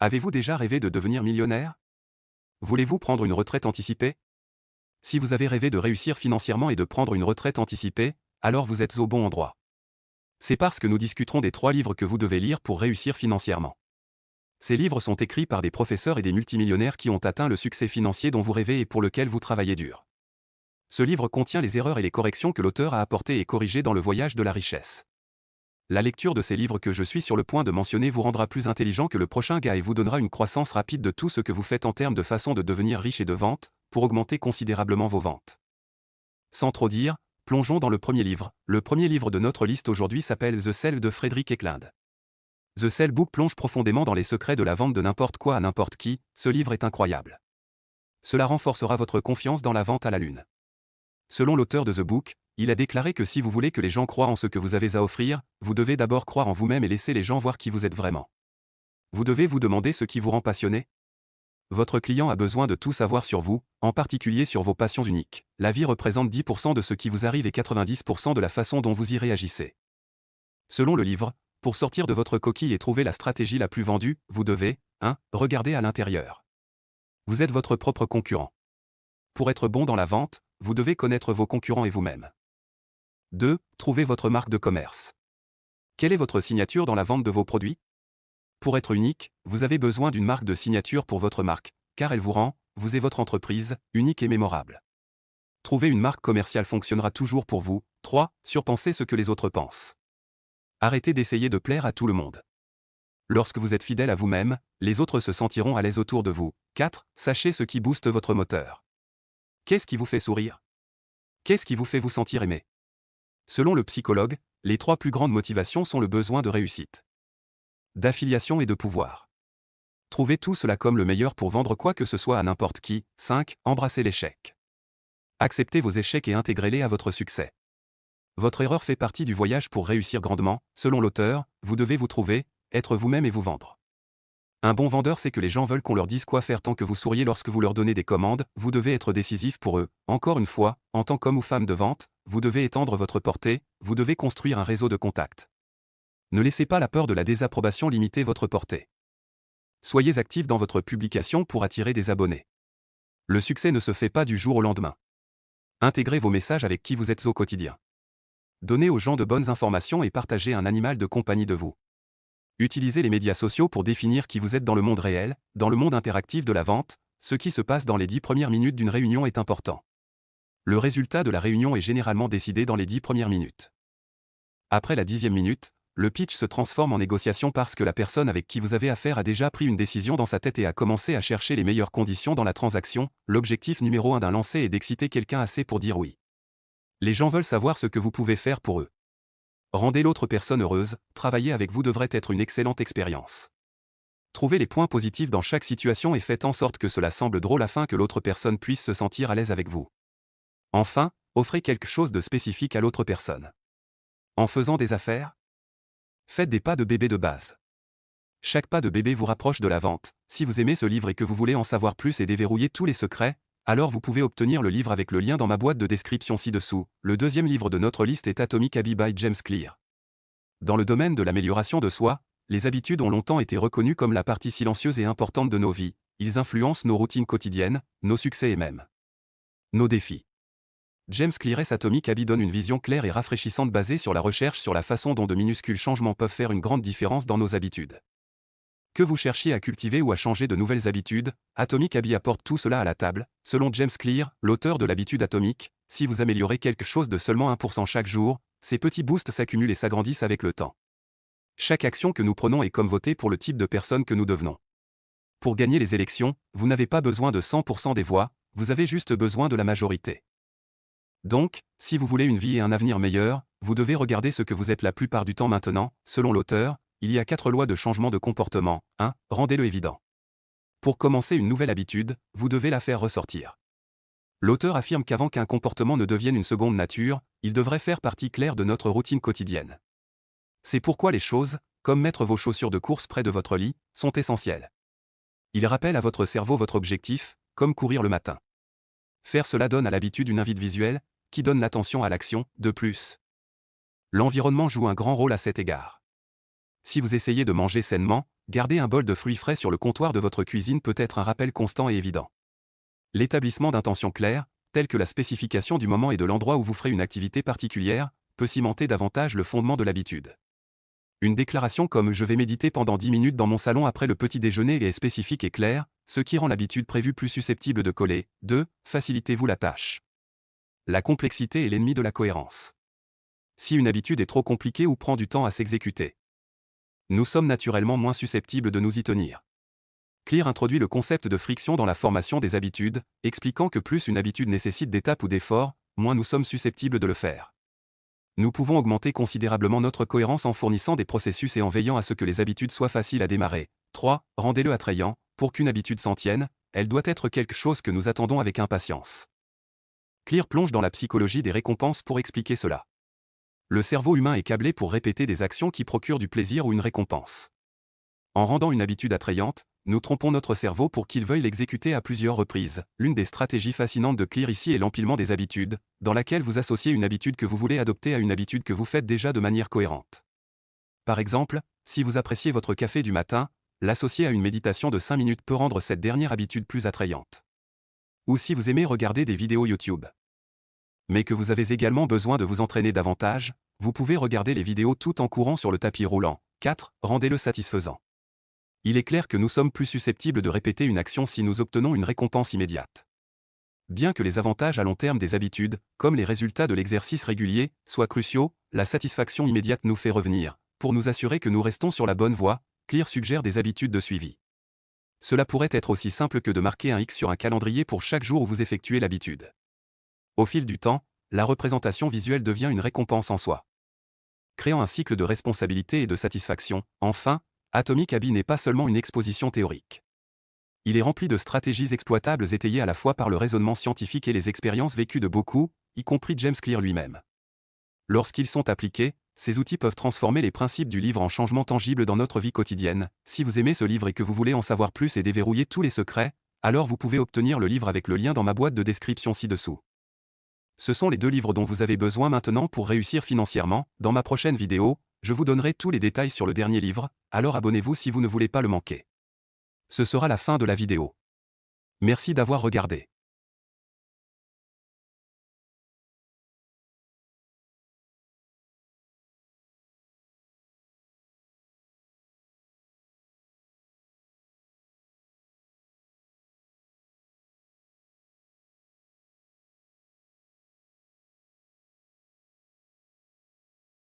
Avez-vous déjà rêvé de devenir millionnaire? Voulez-vous prendre une retraite anticipée? Si vous avez rêvé de réussir financièrement et de prendre une retraite anticipée, alors vous êtes au bon endroit. C'est parce que nous discuterons des 3 livres que vous devez lire pour réussir financièrement. Ces livres sont écrits par des professeurs et des multimillionnaires qui ont atteint le succès financier dont vous rêvez et pour lequel vous travaillez dur. Ce livre contient les erreurs et les corrections que l'auteur a apportées et corrigées dans le voyage de la richesse. La lecture de ces livres que je suis sur le point de mentionner vous rendra plus intelligent que le prochain gars et vous donnera une croissance rapide de tout ce que vous faites en termes de façon de devenir riche et de vente, pour augmenter considérablement vos ventes. Sans trop dire, plongeons dans le premier livre. Le premier livre de notre liste aujourd'hui s'appelle The Sell de Frederick Eklund. The Sell Book plonge profondément dans les secrets de la vente de n'importe quoi à n'importe qui, ce livre est incroyable. Cela renforcera votre confiance dans la vente à la lune. Selon l'auteur de The Book, il a déclaré que si vous voulez que les gens croient en ce que vous avez à offrir, vous devez d'abord croire en vous-même et laisser les gens voir qui vous êtes vraiment. Vous devez vous demander ce qui vous rend passionné. Votre client a besoin de tout savoir sur vous, en particulier sur vos passions uniques. La vie représente 10% de ce qui vous arrive et 90% de la façon dont vous y réagissez. Selon le livre, pour sortir de votre coquille et trouver la stratégie la plus vendue, vous devez 1. Regarder à l'intérieur. Vous êtes votre propre concurrent. Pour être bon dans la vente, vous devez connaître vos concurrents et vous-même. 2. Trouvez votre marque de commerce. Quelle est votre signature dans la vente de vos produits? Pour être unique, vous avez besoin d'une marque de signature pour votre marque, car elle vous rend, vous et votre entreprise, unique et mémorable. Trouver une marque commerciale fonctionnera toujours pour vous. 3. Surpensez ce que les autres pensent. Arrêtez d'essayer de plaire à tout le monde. Lorsque vous êtes fidèle à vous-même, les autres se sentiront à l'aise autour de vous. 4. Sachez ce qui booste votre moteur. Qu'est-ce qui vous fait sourire? Qu'est-ce qui vous fait vous sentir aimé? Selon le psychologue, les 3 plus grandes motivations sont le besoin de réussite, d'affiliation et de pouvoir. Trouvez tout cela comme le meilleur pour vendre quoi que ce soit à n'importe qui. 5. Embrassez l'échec. Acceptez vos échecs et intégrez-les à votre succès. Votre erreur fait partie du voyage pour réussir grandement. Selon l'auteur, vous devez vous trouver, être vous-même et vous vendre. Un bon vendeur sait que les gens veulent qu'on leur dise quoi faire tant que vous souriez lorsque vous leur donnez des commandes, vous devez être décisif pour eux. Encore une fois, en tant qu'homme ou femme de vente, vous devez étendre votre portée, vous devez construire un réseau de contacts. Ne laissez pas la peur de la désapprobation limiter votre portée. Soyez actif dans votre publication pour attirer des abonnés. Le succès ne se fait pas du jour au lendemain. Intégrez vos messages avec qui vous êtes au quotidien. Donnez aux gens de bonnes informations et partagez un animal de compagnie de vous. Utilisez les médias sociaux pour définir qui vous êtes dans le monde réel, dans le monde interactif de la vente. Ce qui se passe dans les 10 premières minutes d'une réunion est important. Le résultat de la réunion est généralement décidé dans les 10 premières minutes. Après la 10e minute, le pitch se transforme en négociation parce que la personne avec qui vous avez affaire a déjà pris une décision dans sa tête et a commencé à chercher les meilleures conditions dans la transaction. L'objectif numéro 1 d'un lancer est d'exciter quelqu'un assez pour dire oui. Les gens veulent savoir ce que vous pouvez faire pour eux. Rendez l'autre personne heureuse, travailler avec vous devrait être une excellente expérience. Trouvez les points positifs dans chaque situation et faites en sorte que cela semble drôle afin que l'autre personne puisse se sentir à l'aise avec vous. Enfin, offrez quelque chose de spécifique à l'autre personne. En faisant des affaires, faites des pas de bébé de base. Chaque pas de bébé vous rapproche de la vente. Si vous aimez ce livre et que vous voulez en savoir plus et déverrouiller tous les secrets, alors vous pouvez obtenir le livre avec le lien dans ma boîte de description ci-dessous. Le deuxième livre de notre liste est Atomic Habits by James Clear. Dans le domaine de l'amélioration de soi, les habitudes ont longtemps été reconnues comme la partie silencieuse et importante de nos vies. Ils influencent nos routines quotidiennes, nos succès et même nos défis. James Clear's Atomic Habits donne une vision claire et rafraîchissante basée sur la recherche sur la façon dont de minuscules changements peuvent faire une grande différence dans nos habitudes. Que vous cherchiez à cultiver ou à changer de nouvelles habitudes, Atomic Habits apporte tout cela à la table. Selon James Clear, l'auteur de l'habitude atomique, si vous améliorez quelque chose de seulement 1% chaque jour, ces petits boosts s'accumulent et s'agrandissent avec le temps. Chaque action que nous prenons est comme voter pour le type de personne que nous devenons. Pour gagner les élections, vous n'avez pas besoin de 100% des voix, vous avez juste besoin de la majorité. Donc, si vous voulez une vie et un avenir meilleur, vous devez regarder ce que vous êtes la plupart du temps maintenant. Selon l'auteur, il y a 4 lois de changement de comportement. 1. Rendez-le évident. Pour commencer une nouvelle habitude, vous devez la faire ressortir. L'auteur affirme qu'avant qu'un comportement ne devienne une seconde nature, il devrait faire partie claire de notre routine quotidienne. C'est pourquoi les choses, comme mettre vos chaussures de course près de votre lit, sont essentielles. Il rappelle à votre cerveau votre objectif, comme courir le matin. Faire cela donne à l'habitude une invite visuelle, qui donne l'attention à l'action. De plus, l'environnement joue un grand rôle à cet égard. Si vous essayez de manger sainement, garder un bol de fruits frais sur le comptoir de votre cuisine peut être un rappel constant et évident. L'établissement d'intentions claires, telles que la spécification du moment et de l'endroit où vous ferez une activité particulière, peut cimenter davantage le fondement de l'habitude. Une déclaration comme « Je vais méditer pendant 10 minutes dans mon salon après le petit déjeuner » est spécifique et claire, ce qui rend l'habitude prévue plus susceptible de coller. 2. Facilitez-vous la tâche. La complexité est l'ennemi de la cohérence. Si une habitude est trop compliquée ou prend du temps à s'exécuter, nous sommes naturellement moins susceptibles de nous y tenir. Clear introduit le concept de friction dans la formation des habitudes, expliquant que plus une habitude nécessite d'étapes ou d'efforts, moins nous sommes susceptibles de le faire. Nous pouvons augmenter considérablement notre cohérence en fournissant des processus et en veillant à ce que les habitudes soient faciles à démarrer. 3. Rendez-le attrayant. Pour qu'une habitude s'en tienne, elle doit être quelque chose que nous attendons avec impatience. Clear plonge dans la psychologie des récompenses pour expliquer cela. Le cerveau humain est câblé pour répéter des actions qui procurent du plaisir ou une récompense. En rendant une habitude attrayante, nous trompons notre cerveau pour qu'il veuille l'exécuter à plusieurs reprises. L'une des stratégies fascinantes de Clear ici est l'empilement des habitudes, dans laquelle vous associez une habitude que vous voulez adopter à une habitude que vous faites déjà de manière cohérente. Par exemple, si vous appréciez votre café du matin, l'associer à une méditation de 5 minutes peut rendre cette dernière habitude plus attrayante. Ou si vous aimez regarder des vidéos YouTube, mais que vous avez également besoin de vous entraîner davantage, vous pouvez regarder les vidéos tout en courant sur le tapis roulant. 4. Rendez-le satisfaisant. Il est clair que nous sommes plus susceptibles de répéter une action si nous obtenons une récompense immédiate. Bien que les avantages à long terme des habitudes, comme les résultats de l'exercice régulier, soient cruciaux, la satisfaction immédiate nous fait revenir. Pour nous assurer que nous restons sur la bonne voie, Clear suggère des habitudes de suivi. Cela pourrait être aussi simple que de marquer un X sur un calendrier pour chaque jour où vous effectuez l'habitude. Au fil du temps, la représentation visuelle devient une récompense en soi, créant un cycle de responsabilité et de satisfaction. Enfin, Atomic Habits n'est pas seulement une exposition théorique. Il est rempli de stratégies exploitables étayées à la fois par le raisonnement scientifique et les expériences vécues de beaucoup, y compris James Clear lui-même. Lorsqu'ils sont appliqués, ces outils peuvent transformer les principes du livre en changements tangibles dans notre vie quotidienne. Si vous aimez ce livre et que vous voulez en savoir plus et déverrouiller tous les secrets, alors vous pouvez obtenir le livre avec le lien dans ma boîte de description ci-dessous. Ce sont les 2 livres dont vous avez besoin maintenant pour réussir financièrement. Dans ma prochaine vidéo, je vous donnerai tous les détails sur le dernier livre, alors abonnez-vous si vous ne voulez pas le manquer. Ce sera la fin de la vidéo. Merci d'avoir regardé.